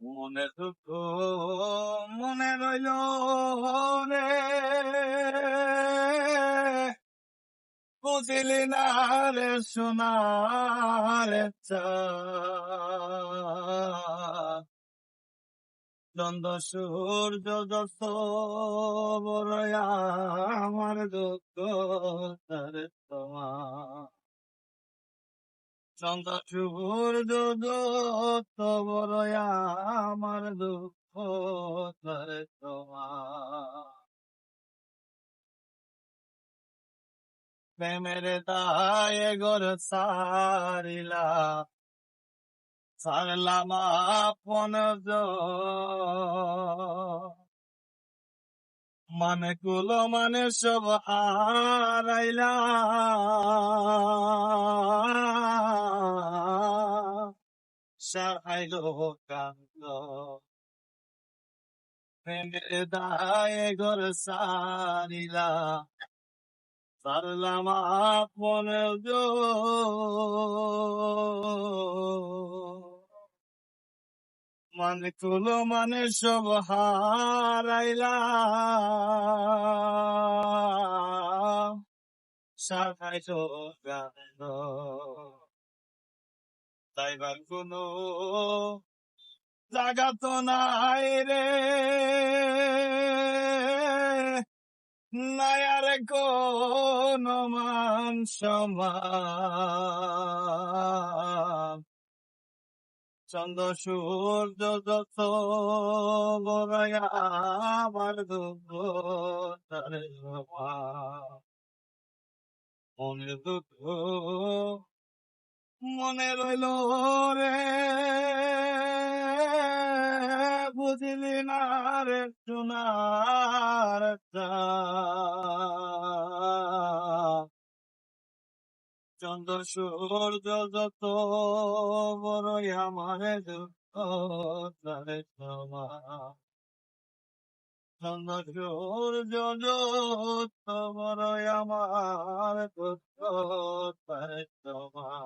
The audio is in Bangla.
মনে দুঃখ মনে রইল রে, বুঝিলি না রে সোনার চাঁদ। চন্দ্র সূর্য যত বড় আমার দুঃখ তারে তোমার। চন্দ্র সূর্য যত বড় আমার দুঃখ তারে তোমার। প্রেমের দায়ে ঘর সারিলা, সারলাম আপন মানে কুলো মানে সব হারাইলা, সাহাইলো কান্দ। প্রেমের দায়ে ঘর সারিলা, সারলাম আপন মানে কুলো মানে সব হারাইলা, সাহাইলো কান্দ। তাইবার কোনো জাগা তো নাই রে, নাই আর কোনো মান সম্মান। চন্দ্র সূর্য যত বড় আমার দুঃখ তারে তোমার। মনের দুঃখ মনে রইল রে, বুঝিলি না রে সোনার চাঁদ। চন্দ্র সূর্য যত বড় আমার দুঃখ তারে তোমার। চন্দ্র সূর্য যত বড় আমার দুঃখ তারে তোমার।